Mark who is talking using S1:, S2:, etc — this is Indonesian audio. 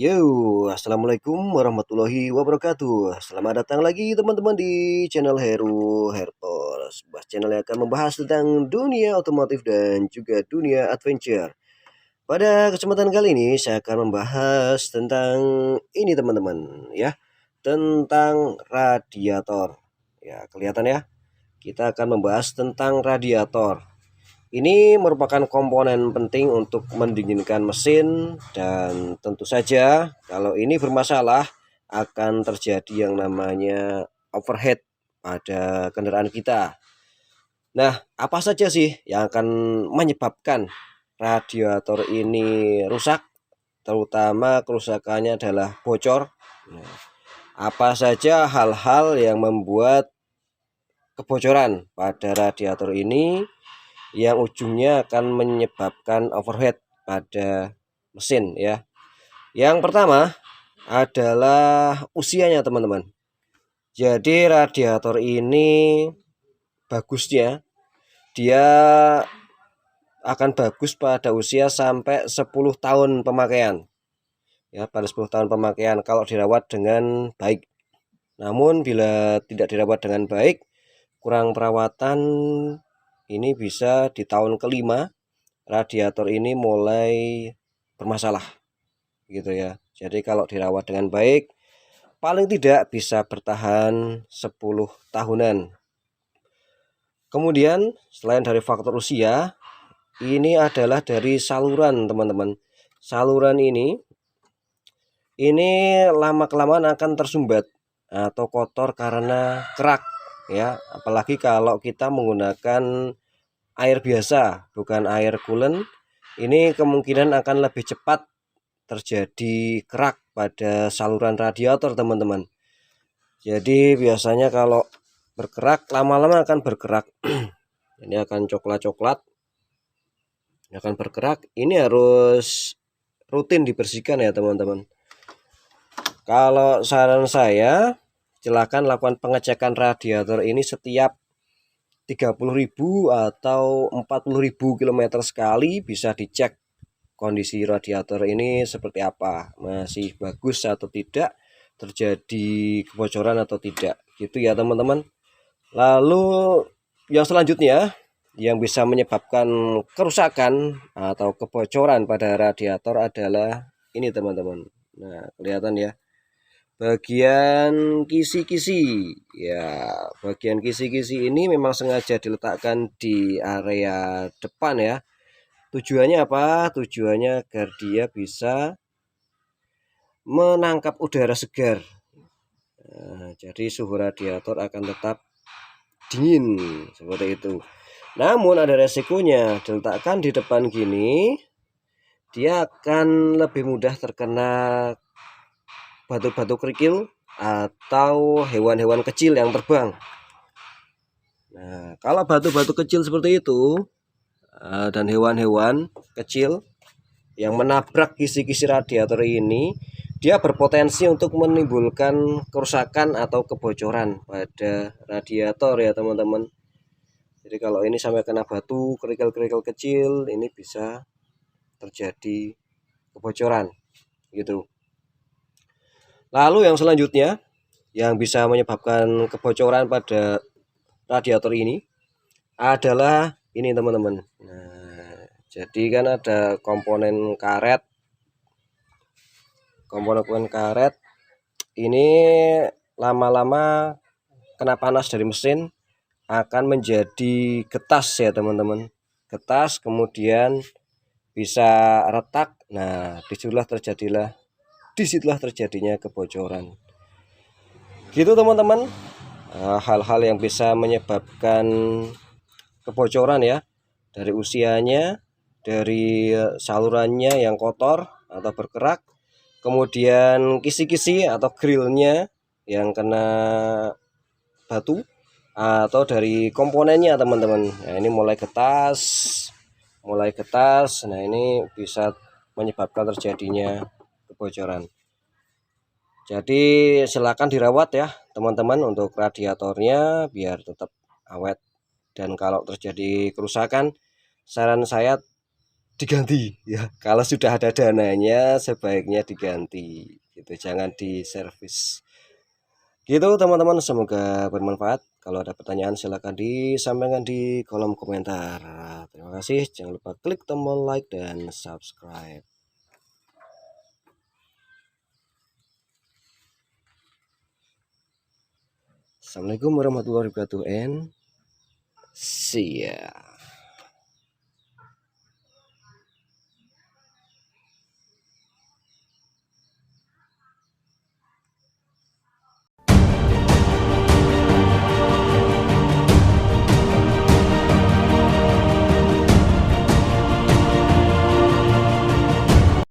S1: Yo, assalamualaikum warahmatullahi wabarakatuh. Selamat datang lagi teman-teman di channel Heru Hertor, sebuah channel yang akan membahas tentang dunia otomotif dan juga dunia adventure. Pada kesempatan kali ini saya akan membahas tentang ini teman-teman ya, tentang radiator. Ya, kelihatan ya. Kita akan membahas tentang radiator. Ini merupakan komponen penting untuk mendinginkan mesin dan tentu saja kalau ini bermasalah akan terjadi yang namanya overheat pada kendaraan kita. Nah, apa saja sih yang akan menyebabkan radiator ini rusak? Terutama kerusakannya adalah bocor. Nah, apa saja hal-hal yang membuat kebocoran pada radiator ini yang ujungnya akan menyebabkan overheat pada mesin ya. Yang pertama adalah usianya teman-teman. Jadi radiator ini bagusnya dia akan bagus pada usia sampai 10 tahun pemakaian. Ya, pada 10 tahun pemakaian kalau dirawat dengan baik. Namun bila tidak dirawat dengan baik, kurang perawatan, ini bisa di tahun kelima radiator ini mulai bermasalah gitu ya. Jadi kalau dirawat dengan baik paling tidak bisa bertahan 10 tahunan. Kemudian selain dari faktor usia, ini adalah dari saluran teman-teman. Saluran ini lama kelamaan akan tersumbat atau kotor karena kerak ya, apalagi kalau kita menggunakan air biasa bukan air coolant, ini kemungkinan akan lebih cepat terjadi kerak pada saluran radiator teman-teman. Jadi biasanya kalau berkerak lama-lama akan berkerak ini akan coklat-coklat, akan berkerak. Ini harus rutin dibersihkan ya teman-teman. Kalau saran saya, silakan lakukan pengecekan radiator ini setiap 30.000 atau 40.000 km sekali, bisa dicek kondisi radiator ini seperti apa, masih bagus atau tidak, terjadi kebocoran atau tidak, gitu ya teman-teman. Lalu yang selanjutnya yang bisa menyebabkan kerusakan atau kebocoran pada radiator adalah ini teman-teman. Nah, kelihatan ya, bagian kisi-kisi ya. Bagian kisi-kisi ini memang sengaja diletakkan di area depan ya. Tujuannya apa? Tujuannya agar dia bisa menangkap udara segar. Nah, jadi suhu radiator akan tetap dingin seperti itu. Namun ada resikonya, diletakkan di depan gini, dia akan lebih mudah terkena batu-batu kerikil atau hewan-hewan kecil yang terbang. Nah, kalau batu-batu kecil seperti itu dan hewan-hewan kecil yang menabrak kisi-kisi radiator ini, dia berpotensi untuk menimbulkan kerusakan atau kebocoran pada radiator ya teman-teman. Jadi kalau ini sampai kena batu, kerikil-kerikil kecil, ini bisa terjadi kebocoran gitu. Lalu yang selanjutnya yang bisa menyebabkan kebocoran pada radiator ini adalah ini teman-teman. Nah, jadi kan ada komponen karet. Komponen karet ini lama-lama kena panas dari mesin akan menjadi getas ya teman-teman. Getas kemudian bisa retak. Nah, disitulah terjadinya kebocoran. Gitu teman-teman. Hal-hal yang bisa menyebabkan kebocoran ya, dari usianya, dari salurannya yang kotor atau berkerak, kemudian kisi-kisi atau grillnya yang kena batu, atau dari komponennya teman-teman. Nah, ini mulai getas. Nah, ini bisa menyebabkan terjadinya kebocoran. Jadi silakan dirawat ya teman-teman untuk radiatornya biar tetap awet. Dan kalau terjadi kerusakan, saran saya diganti ya. Kalau sudah ada dananya sebaiknya diganti gitu, jangan diservis. Gitu teman-teman, semoga bermanfaat. Kalau ada pertanyaan silahkan disampaikan di kolom komentar. Terima kasih, jangan lupa klik tombol like dan subscribe. Assalamualaikum warahmatullahi wabarakatuh and see ya.